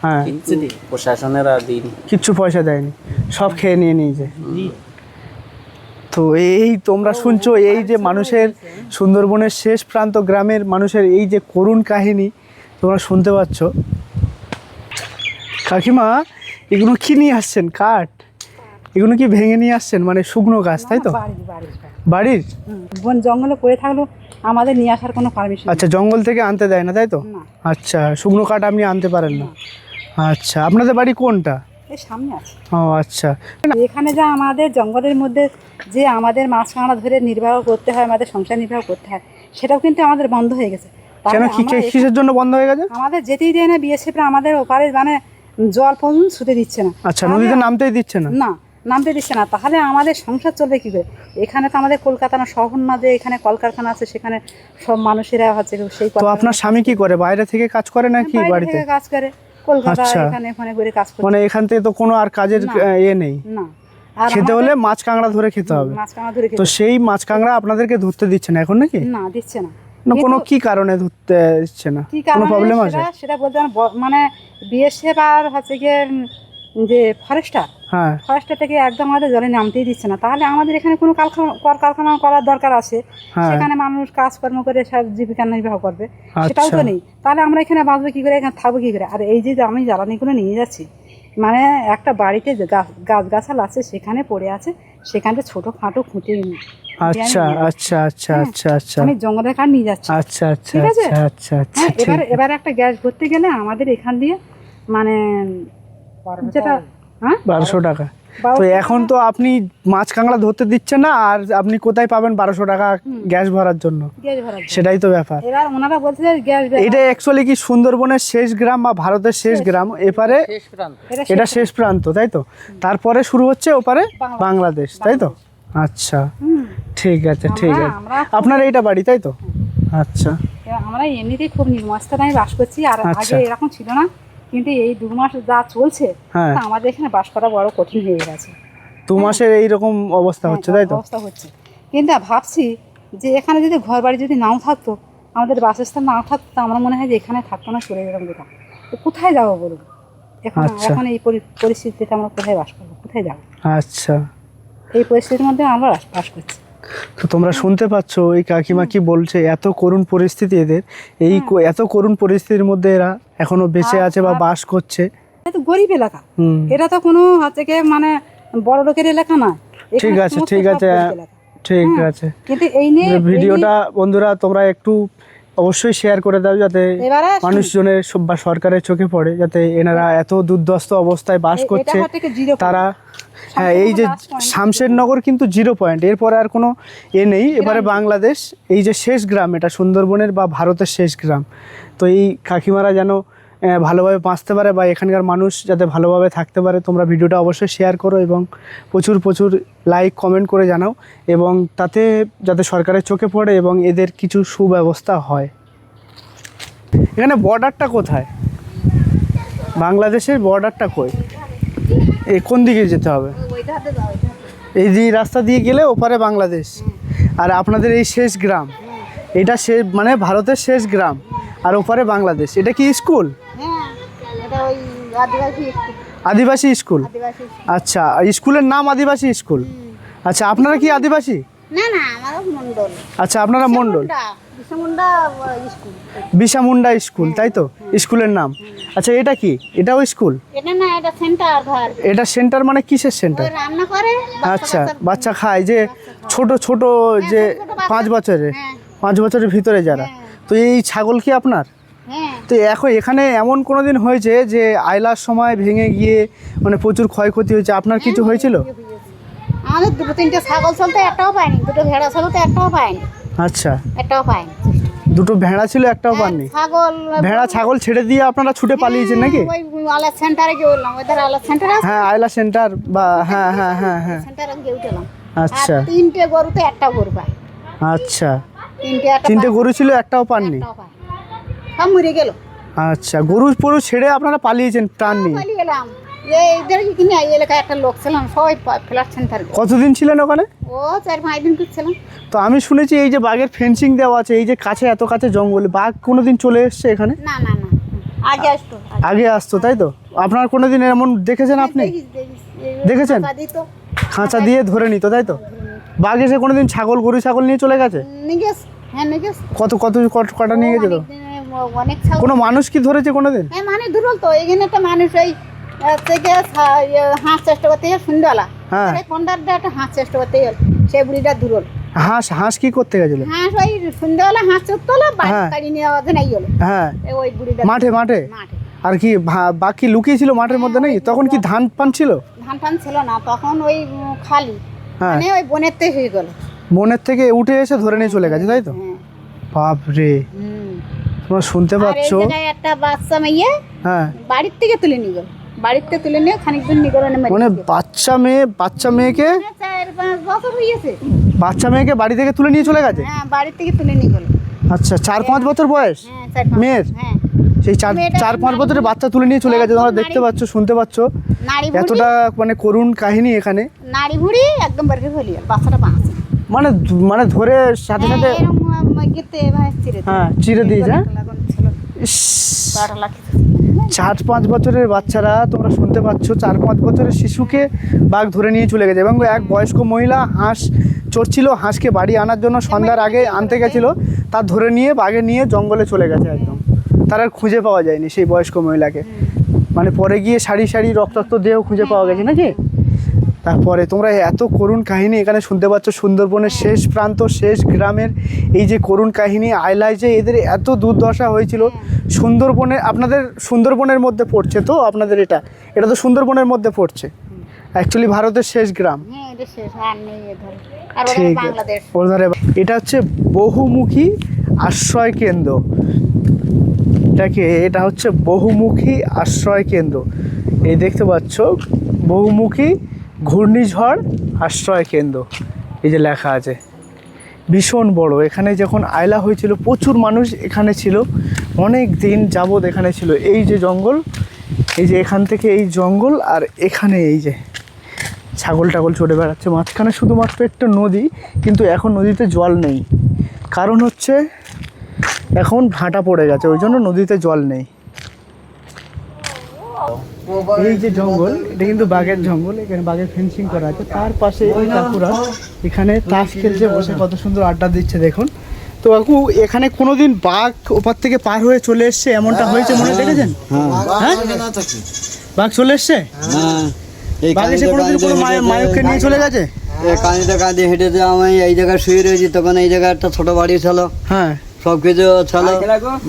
হ্যাঁ, কিচ্ছু দিই প্রশাসনের আর দিইনি, কিচ্ছু পয়সা দেয়নি, সব খেয়ে নিয়ে নিয়েছে। তো এই তোমরা শুনছো, এই যে মানুষের, সুন্দরবনের শেষ প্রান্ত গ্রামের মানুষের এই যে করুণ কাহিনী তোমরা শুনতে পাচ্ছ। কাকিমা, এগুলো কি নিয়ে আসছেন? কাঠ? এগুলো কি ভেঙে নিয়ে আসছেন? মানে শুকনো গাছ, তাই তো? বাড়ির বন জঙ্গলে পড়ে থাকলো, আমাদের নিয়ে আসার কোনো পারমিশন। আচ্ছা, জঙ্গল থেকে আনতে দেয় না, তাই তো? আচ্ছা, শুকনো কাঠ আপনি আনতে পারেন না। আচ্ছা, আপনাদের বাড়ি কোনটা? এই সামনে আছে। ও আচ্ছা। এখানে যা আমাদের জঙ্গলের মধ্যে যে আমাদের মাছ কাঁকড়া ধরে নির্বাহ করতে হয়, আমাদের সংসার নির্বাহ করতে হয়, সেটাও কিন্তু আমাদের বন্ধ হয়ে গেছে। কেন, কিসের জন্য বন্ধ হয়ে গেছে? আমাদের যেতেই দেয় না, বিএসএফরা আমাদের ওপারে মানে জল পর্যন্ত ছুটে দিচ্ছে না। আচ্ছা, নদীতে নামতেই দিচ্ছে না? না, নামতে দিচ্ছে না। তাহলে আমাদের সংসার চলবে কি করে? এখানে তো আমাদের কলকাতা না, শহর না যে এখানে কলকারখানা আছে, সেখানে সব মানুষেরা হচ্ছে সেই। তো আপনার স্বামী কি করে, বাইরে থেকে কাজ করে নাকি বাড়িতে কাজ করে? কলকাতা আচ্ছা। এখানে ওখানে করে কাজ করে। মানে এখান থেকে তো কোনো আর কাজের ইয়ে নেই? না। আর খেতে হলে মাছ কাঁকড়া ধরে খেতে হবে। মাছ কাঁকড়া ধরে তো সেই মাছ কাঁকড়া আপনাদেরকে ধরতে দিচ্ছে না এখন নাকি? না, দিচ্ছে না। না, কোনো কি কারণে ধরতে দিচ্ছে না? কোনো প্রবলেম আছে? সেটা বলতে মানে বিএসএফ আর হচ্ছে গিয়ে যে ফরেস্টার, হ্যাঁ, ফরেস্টার থেকে একদম আমাদের জলে নামতেই দিচ্ছে না। তাহলে আমাদের এখানে কোনো কলকারখানা করার দরকার আছে, সেখানে মানুষ কাজকর্ম করে সব জীবিকা নির্বাহ করবে, সেটাও তো নেই। তাহলে আমরা এখানে বাঁচবো কি করে, এখানে থাকবো কি করে? আর এই যে আমি জ্বালানিগুলো নিয়ে যাচ্ছি, মানে একটা বাড়িতে যে গাছগাছাল আছে সেখানে পড়ে আছে, সেখানে ছোটোখাটো খুঁটে। আচ্ছা আচ্ছা আচ্ছা আচ্ছা আচ্ছা, আমি জঙ্গলের কাঠ নিয়ে যাচ্ছি। আচ্ছা আচ্ছা ঠিক আছে? আচ্ছা আচ্ছা আচ্ছা। এবার একটা গ্যাস ভরতে গেলে আমাদের এখান দিয়ে মানে যেটা 1200 টাকা। তো এখন তো আপনি মাছ কাঁকড়া ধরতে দিচ্ছেন না, আর আপনি কোথায় পাবেন 1200 টাকা গ্যাস ভরার জন্য? সেটাই তো ব্যাপার। এবার ওনারা বলছে যে গ্যাস, এটা অ্যাকচুয়ালি কি সুন্দরবনের শেষ গ্রাম বা ভারতের শেষ গ্রাম, এপারে এটা শেষ প্রান্ত, তাই তো? তারপরে শুরু হচ্ছে ওপারে বাংলাদেশ, তাই তো? আচ্ছা, ঠিক আছে ঠিক আছে। আপনার এইটা বাড়ি, তাই তো? আচ্ছা, আমরা এমনিতেই খুব নির্মস্তায় বাস করছি, আর আচ্ছা। আগে এরকম ছিল না, কিন্তু এই 2 মাস যা চলছে, হ্যাঁ, আমাদের এখানে বাস করা বড় কঠিন হয়ে গেছে। 2 মাসের এইরকম অবস্থা হচ্ছে, তাই তো? অবস্থা হচ্ছে, কিন্তু ভাবছি যে এখানে যদি ঘর বাড়ি যদি নাও থাকতো, আমাদের বাসস্থান নাও থাকতো, আমরা মনে হয় যে এখানে থাকতো না, চলে যেতাম কোথাও। তো কোথায় যাবো বলুন? এখন এই পরিস্থিতিতে আমরা কোথায় বাস করবো, কোথায় যাবো? আচ্ছা, এই পরিস্থিতির মধ্যে আমরা বাস করছি। তো তোমরা শুনতে পাচ্ছ এই কাকিমা কি বলছে, এত করুণ পরিস্থিতি এদের, এত করুণ পরিস্থিতির মধ্যে এরা এখনো বেঁচে আছে বা বাস করছে। এটা তো গরিব এলাকা, এটা তো কোনো হচ্ছে কি মানে বড় লোকের এলাকা না। ঠিক আছে, ঠিক আছে, ঠিক আছে। কিন্তু এই নিয়ে ভিডিওটা বন্ধুরা তোমরা একটু অবশ্যই শেয়ার করে দাও, যাতে মানুষজনের বা সরকারের চোখে পড়ে, যাতে এনারা এত দুর্দস্ত অবস্থায় বাস করছে তারা। হ্যাঁ, এই যে শামশেরনগর কিন্তু 0 পয়েন্ট, এরপরে আর কোনো নেই। এবারে বাংলাদেশ, এই যে শেষ গ্রাম, এটা সুন্দরবনের বা ভারতের শেষ গ্রাম। তো এই কাকিমারা যেন ভালোভাবে বাঁচতে পারে বা এখানকার মানুষ যাতে ভালোভাবে থাকতে পারে, তোমরা ভিডিওটা অবশ্যই শেয়ার করো এবং প্রচুর প্রচুর লাইক কমেন্ট করে জানাও, এবং তাতে যাতে সরকারের চোখে পড়ে এবং এদের কিছু সুব্যবস্থা হয়। এখানে বর্ডারটা কোথায়? বাংলাদেশের বর্ডারটা কই? কোন দিকে যেতে হবে? এই যে রাস্তা দিয়ে গেলে ওপারে বাংলাদেশ, আর আপনাদের এই শেষ গ্রাম, এটা শেষ মানে ভারতের শেষ গ্রাম, আর ওপারে বাংলাদেশ। এটা কি স্কুল? আদিবাসী স্কুল। আচ্ছা, স্কুলের নাম আদিবাসী স্কুল। আচ্ছা, আপনারা কি আদিবাসী? না না, আমার মন্ডল। আচ্ছা, আপনারা মন্ডল। বিশামুন্ডা স্কুল, তাই তো স্কুলের নাম? আচ্ছা, এটা কি? এটাও স্কুল? এটা না, এটা সেন্টার ঘর। এটা সেন্টার মানে কিসের সেন্টার? রান্না করে। আচ্ছা, বাচ্চা খায় যে ছোট ছোট যে 5 বছরের, 5 বছরের ভিতরে যারা। তো এই ছাগল কি আপনার? তো এখন এখানে এমন কোনো দিন হয়েছে যে আইলার সময় ভেঙে গিয়ে মানে প্রচুর ক্ষয়ক্ষতি হয়েছে? আপনার কিছু হয়েছিল? আমাদের 2-3টে ছাগল চলতে একটাও পাইনি, 2টো ভেড়া চলতে একটাও পাইনি। আচ্ছা, একটাও পাইনি। 2টো ভেড়া ছিল, একটাও পাননি? ছাগল ভেড়া ছাগল ছেড়ে দিয়ে আপনারা ছুটে পালিয়েছেন নাকি? ওই আলাদা সেন্টারে গিয়ে বললাম, ওদের আলাদা সেন্টার আছে। হ্যাঁ, আইলা সেন্টার বা হ্যাঁ হ্যাঁ হ্যাঁ হ্যাঁ সেন্টারে গিয়ে উঠলাম। আচ্ছা, 3টে গরুতে একটা গরু পাই। আচ্ছা, 3টে গরু ছিল, একটাও পাননি? সব মরে গেল। আচ্ছা, গরু পরু ছেড়ে আপনারা পালিয়েছেন প্রাণ নিয়ে? পালিয়ে গেলাম। এইদের কিনে এই এলাকায় একটা লোক ছিলাম, সবাই ফ্ল্যাট সেন্টার। কতদিন ছিলেন ওখানে? ও 4-5 দিন করছিলাম। তো আমি শুনেছি এই যে বাঘের ফেন্সিং দেওয়া আছে, এই যে কাছে, এত কাছে জঙ্গলে, বাঘ কোনোদিন চলে এসছে এখানে? না না না, আগে আসতো। আগে আসতো, তাই তো? আপনার কোনোদিন এমন দেখেছেন আপনি? দেখেছেন? খাঁচা দিয়ে ধরে নিত, তাই তো? বাঘ এসে কোনোদিন ছাগল, গরু ছাগল নিয়ে চলে গেছে? হ্যাঁ, কটা নিয়ে গেছে? তো অনেক ছাগল। কোনো মানুষ কি ধরেছে কোনোদিন? হ্যাঁ, মানে দুরল তো এখানে একটা মানুষ ওই থেকে হাঁস চেষ্টা করতে সন্ধ্যাবেলা, হ্যাঁ, কোনটার একটা হাঁস চেষ্টা করতে সে বুড়িটা দুরল। হাঁস কি করতে গেছিল? হাঁস ওই সন্ধ্যাবেলা হাঁস চড়তো, বাড়ি নিয়ে নাই হলো। হ্যাঁ, ওই বুড়িটা মাঠে মাঠে। আর কি বাঘ কি লুকিয়েছিল মাঠের মধ্যে নাকি? তখন কি ধান পান ছিল? ধান টান ছিল না তখন, ওই খালি, মানে ওই বনের থেকে হয়ে গেল। বনের থেকে উঠে এসে ধরে নিয়ে চলে গেছে, তাই তো? বাপরে, তোমরা শুনতে পাচ্ছ? একটা বাচ্চা মেয়ে হ্যাঁ, বাড়ির থেকে তুলে নিয়ে গেল, বাড়িতে তুলে নিয়ে খানিকদিন নিয়ে গেল। মানে বাচ্চা মেয়েকে 4-5 বছর হয়েছে, বাচ্চা মেয়েকে বাড়ি থেকে তুলে নিয়ে চলে গেছে? হ্যাঁ, বাড়ি থেকে তুলে নিয়ে গেল। আচ্ছা, 4-5 বছর বয়স মেয়ের? হ্যাঁ, সেই 4-5 বছরের বাচ্চা তুলে নিয়ে চলে গেছে। তোমরা দেখতে পাচ্ছ, শুনতে পাচ্ছ এতটা মানে করুণ কাহিনী এখানে। নাড়ি ভুড়ি একদম বের করে ফেলি, বাচ্চাটা বাঁচে। মানে ধরে সাথে সাথে হ্যাঁ চিরে দিয়ে যায়। 4-5 বছরের বাচ্চারা, তোমরা শুনতে পাচ্ছ, 4-5 বছরের শিশুকে বাঘ ধরে নিয়ে চলে গেছে। এবং এক বয়স্ক মহিলা হাঁস চড়ছিল, হাঁসকে বাড়ি আনার জন্য সন্ধ্যার আগে আনতে গেছিলো, তার ধরে নিয়ে বাঘে নিয়ে জঙ্গলে চলে গেছে একদম। তার আর খুঁজে পাওয়া যায়নি সেই বয়স্ক মহিলাকে। মানে পরে গিয়ে সারি সারি রক্তাক্ত দেহ খুঁজে পাওয়া গেছে নাকি? তারপরে তোমরা এত করুণ কাহিনী এখানে শুনতে পাচ্ছ, সুন্দরবনের শেষ প্রান্ত, শেষ গ্রামের এই যে করুণ কাহিনী। আইলায় যে এদের এত দুর্দশা হয়েছিল, সুন্দরবনে, আপনাদের সুন্দরবনের মধ্যে পড়ছে তো আপনাদের? এটা তো সুন্দরবনের মধ্যে পড়ছে, অ্যাকচুয়ালি ভারতের শেষ গ্রাম। ঠিক, ওধারে। এটা হচ্ছে বহুমুখী আশ্রয় কেন্দ্র। এটা হচ্ছে বহুমুখী আশ্রয় কেন্দ্র। এই দেখতে পাচ্ছ, বহুমুখী ঘূর্ণিঝড় আশ্রয় কেন্দ্র, এই যে লেখা আছে। ভীষণ বড়। এখানে যখন আইলা হয়েছিল প্রচুর মানুষ এখানে ছিল, অনেক দিন যাবৎ এখানে ছিল। এই যে জঙ্গল, এই যে এখান থেকে এই জঙ্গল, আর এখানে এই যে ছাগল টাগল চড়ে বেড়াচ্ছে। মাঝখানে শুধুমাত্র একটা নদী, কিন্তু এখন নদীতে জল নেই। কারণ হচ্ছে এখন ভাটা পড়ে গেছে, ওই জন্য নদীতে জল নেই। এই যে জঙ্গল, এটা কিন্তু বাঘের জঙ্গল, এখানে বাঘের ফেন্সিং করা আছে। তার পাশে এই কাকুরা এখানে তাস খেলছে বসে, কত সুন্দর আড্ডা দিচ্ছে দেখুন। তো কাকু এখানে কোনোদিন বাঘ ওপার থেকে পার হয়ে চলে এসছে এমনটা হয়েছে মনে দেখেছেন? হ্যাঁ, বাঘ চলে এসছে, বাঘ এসে কোনোদিন কোনো মায়ককে নিয়ে চলে গেছে? কাঁদিতে কাঁদিতে হেঁটেতে আমি এই জায়গায় শুয়ে রয়েছি, তখন এই জায়গায় একটা ছোট বাড়ি ছিল, হ্যাঁ সব কিছু ছিল।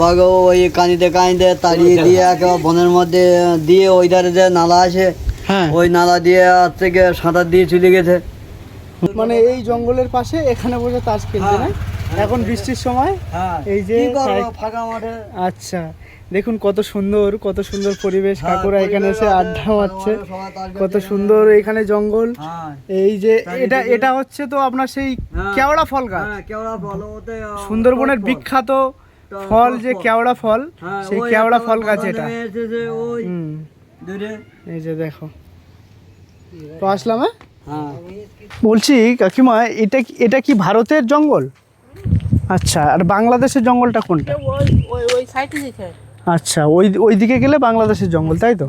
বাঘ ওই কাঁদিতে কাঁদিতে তাড়িয়ে দিয়ে একেবারে বনের মধ্যে দিয়ে ওই ধারে যে নালা আছে, হ্যাঁ, ওই নালা দিয়ে থেকে সাঁতার দিয়ে চলে গেছে। মানে এই জঙ্গলের পাশে এখানে বসে তাস খেলছে না এখন বৃষ্টির সময়? এই যে ফাঁকা মাঠে। আচ্ছা, দেখুন কত সুন্দর পরিবেশ, কাকুরা এখানে এসে আড্ডা মারছে, কত সুন্দর এখানে জঙ্গল। এই যে এটা হচ্ছে তো আপনার সেই কেওড়া ফল গাছ, সুন্দরবনের বিখ্যাত ফল যে কেওড়া ফল, সেই কেওড়া ফল গাছ এটা। এই যে দেখো, তো আসলাম। হ্যাঁ, বলছি কাকিমা, এটা কি ভারতের জঙ্গল? আচ্ছা, আর বাংলাদেশের জঙ্গলটা কোনটা? আচ্ছা, ওই দিকে গেলে বাংলাদেশের জঙ্গল, তাই তো?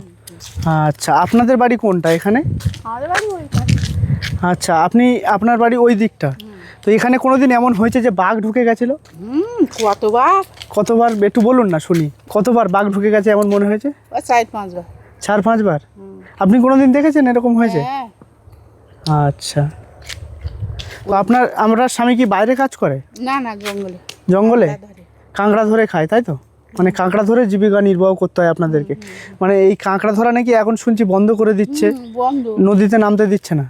আচ্ছা, আপনাদের বাড়ি কোনটা এখানে? আচ্ছা, আপনার বাড়ি ওই দিকটা। তো এখানে কোনোদিন এমন হয়েছে যে বাঘ ঢুকে গেছিল? কতবার একটু বলুন না শুনি, কতবার বাঘ ঢুকে গেছে এমন মনে হয়েছে? 4-5 বার। আপনি কোনোদিন দেখেছেন এরকম হয়েছে? আচ্ছা, তো আমরা স্বামী কি বাইরে কাজ করে? না, জঙ্গলে কাঁকড়া ধরে খায়, তাই তো? মানে কাঁকড়া ধরে জীবিকা নির্বাহ করতে হয় আপনাদেরকে। মানে এই কাঁকড়া ধরা নাকি এখন শুনছি বন্ধ করে দিচ্ছে, নদীতে নামতে দিচ্ছে না।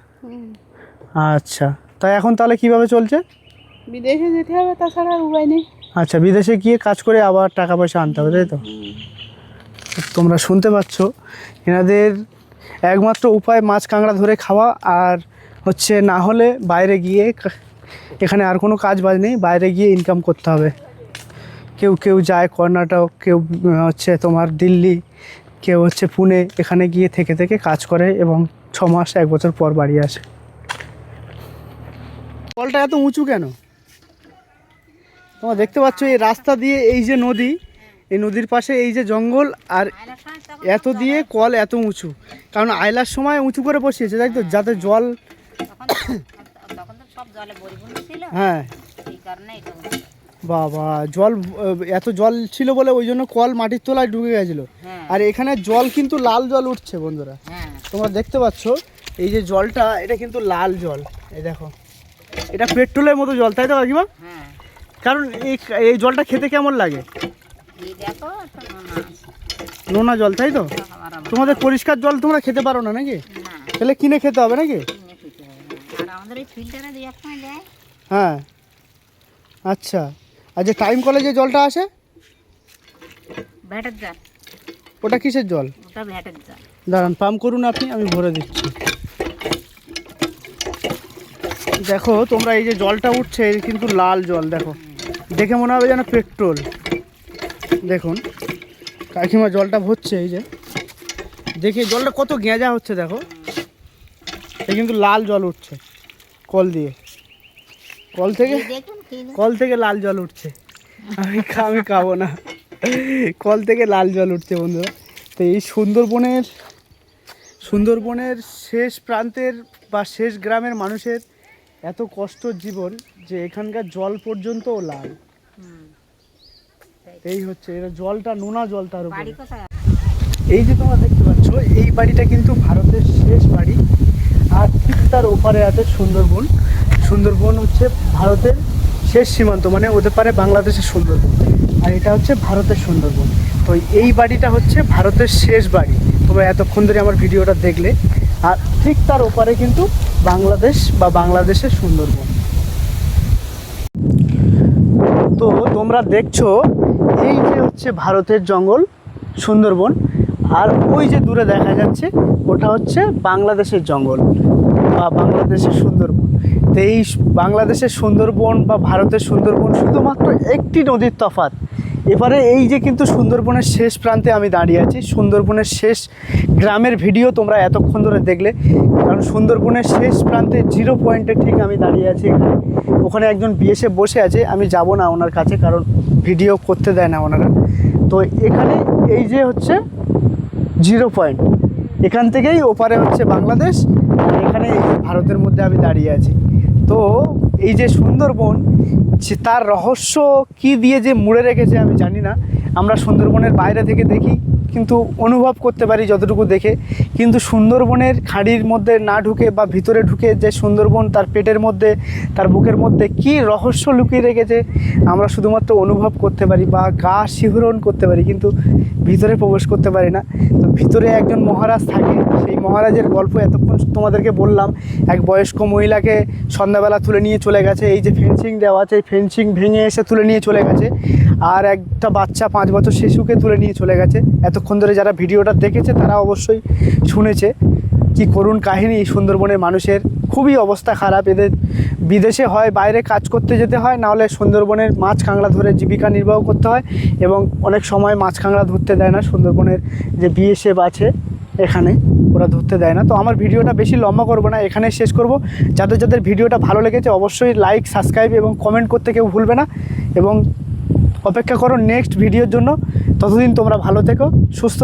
আচ্ছা, তাই এখন তাহলে কিভাবে চলছে? বিদেশে যেতে হবে, তাছাড়া উপায় নেই। আচ্ছা, বিদেশে গিয়ে কাজ করে আবার টাকা পয়সা আনতে হবে, তাই তো? তোমরা শুনতে পাচ্ছ, এনাদের একমাত্র উপায় মাছ কাঁকড়া ধরে খাওয়া, আর হচ্ছে না হলে বাইরে গিয়ে, এখানে আর কোনো কাজ বাজ নেই, বাইরে গিয়ে ইনকাম করতে হবে। কেউ যায় কর্ণাটক, কেউ হচ্ছে তোমার দিল্লি, কেউ হচ্ছে পুনে, এখানে গিয়ে থেকে কাজ করে এবং 6 মাস 1 বছর পর বাড়ি আসে। জলটা এত উঁচু কেন? তোমরা দেখতে পাচ্ছ এই রাস্তা দিয়ে এই যে নদী, এই নদীর পাশে এই যে জঙ্গল, আর এত দিয়ে কল এত উঁচু, কারণ আয়লার সময় উঁচু করে বসিয়েছে, তাই তো? যাতে জল, হ্যাঁ, বাবা, এত জল ছিল বলে ওই জন্য কল মাটির তলায় ঢুকে গেছিল। আর এখানে জল কিন্তু লাল জল উঠছে বন্ধুরা, তোমরা দেখতে পাচ্ছ এই যে জলটা, এটা কিন্তু লাল জল। এই দেখো, এটা পেট্রোলের মতো জল, তাই তো কাকিমা? কারণ এই জলটা খেতে কেমন লাগে? নোনা জল, তাই তো? তোমাদের পরিষ্কার জল তোমরা খেতে পারো না নাকি? তাহলে কিনে খেতে হবে নাকি? হ্যাঁ, আচ্ছা। আর যে টাইম কলে যে জলটা আসে, ওটা কিসের জল? দাঁড়ান, পাম্প করুন আপনি, আমি ভরে দিচ্ছি। দেখো তোমরা, এই যে জলটা উঠছে এই কিন্তু লাল জল, দেখো, দেখে মনে হবে যেন পেট্রোল। দেখুন কাকিমা জলটা ভরছে, এই যে দেখে জলটা কত গেঁজা হচ্ছে, দেখো, এই কিন্তু লাল জল উঠছে কল দিয়ে, কল থেকে লাল জল উঠছে। আমি খাবো না, কল থেকে লাল জল উঠছে বন্ধুরা। তো এই সুন্দরবনের শেষ প্রান্তের বা শেষ গ্রামের মানুষের এত কষ্টর জীবন যে এখানকার জল পর্যন্তও লাল। এই হচ্ছে, এটা জলটা নোনা জল, তার উপরে এই যে তোমরা দেখতে পাচ্ছ, এই বাড়িটা কিন্তু ভারতের শেষ বাড়ি, আর ঠিক তার ওপারে আছে সুন্দরবন। সুন্দরবন হচ্ছে ভারতের শেষ সীমান্ত, মানে ওদের পারে বাংলাদেশের সুন্দরবন, আর এটা হচ্ছে ভারতের সুন্দরবন। তো এই বাড়িটা হচ্ছে ভারতের শেষ বাড়ি, তোমরা এতক্ষণ ধরে আমার ভিডিওটা দেখলে। আর ঠিক তার ওপারে কিন্তু বাংলাদেশ বা বাংলাদেশের সুন্দরবন। তো তোমরা দেখছো এই যে হচ্ছে ভারতের জঙ্গল সুন্দরবন, আর ওই যে দূরে দেখা যাচ্ছে ওটা হচ্ছে বাংলাদেশের জঙ্গল বা বাংলাদেশের সুন্দরবন। তো এই বাংলাদেশের সুন্দরবন বা ভারতের সুন্দরবন শুধুমাত্র একটি নদীর তফাৎ। এবারে এই যে কিন্তু সুন্দরবনের শেষ প্রান্তে আমি দাঁড়িয়ে আছি, সুন্দরবনের শেষ গ্রামের ভিডিও তোমরা এতক্ষণ ধরে দেখলে, কারণ সুন্দরবনের শেষ প্রান্তে 0 পয়েন্টে ঠিক আমি দাঁড়িয়ে আছি এখানে। ওখানে একজন বিএসএফ বসে আছে, আমি যাব না ওনার কাছে, কারণ ভিডিও করতে দেয় না ওনারা। তো এখানে এই যে হচ্ছে 0 পয়েন্ট, এখান থেকেই ওপারে হচ্ছে বাংলাদেশ, আর এখানে এই যে ভারতের মধ্যে আমি দাঁড়িয়ে আছি। তো এই যে সুন্দরবন, তার রহস্য কি দিয়ে যে মুড়ে রেখেছে আমি জানি না। আমরা সুন্দরবনের বাইরে থেকে দেখি, কিন্তু অনুভব করতে পারি যতটুকু দেখে, কিন্তু সুন্দরবনের খাঁড়ির মধ্যে না ঢুকে বা ভিতরে ঢুকে যে সুন্দরবন তার পেটের মধ্যে, তার বুকের মধ্যে কি রহস্য লুকিয়ে রেখেছে আমরা শুধুমাত্র অনুভব করতে পারি বা গা শিহরণ করতে পারি, কিন্তু ভিতরে প্রবেশ করতে পারি না। তো ভিতরে একজন মহারাজ থাকে, সেই মহারাজের গল্প এতক্ষণ তোমাদেরকে বললাম। এক বয়স্ক মহিলাকে সন্ধ্যাবেলা তুলে নিয়ে চলে গেছে, এই যে ফেন্সিং দেওয়া আছে, এই ফেন্সিং ভেঙে এসে তুলে নিয়ে চলে গেছে। আর একটা বাচ্চা 5 বছর শিশুকে তুলে নিয়ে চলে গেছে। এতক্ষণ ধরে যারা ভিডিওটা দেখেছে তারা অবশ্যই শুনেছে কি করুণ কাহিনী সুন্দরবনের মানুষের। খুবই অবস্থা খারাপ এদের। বিদেশে হয় বাইরে কাজ করতে যেতে হয়, নাহলে সুন্দরবনের মাছ কাঁকড়া ধরে জীবিকা নির্বাহ করতে হয়, এবং অনেক সময় মাছ কাঁকড়া ধরতে দেয় না সুন্দরবনের যে বিএসএফ আছে এখানে, ওরা ধরতে দেয় না। তো আমার ভিডিওটা বেশি লম্বা করব না, এখানে শেষ করব। যাদের যাদের ভিডিওটা ভালো লেগেছে অবশ্যই লাইক, সাবস্ক্রাইব এবং কমেন্ট করতে কেউ ভুলবে না, এবং অপেক্ষা করো নেক্সট ভিডিওর জন্য। ততদিন তোমরা ভালো থেকো, সুস্থ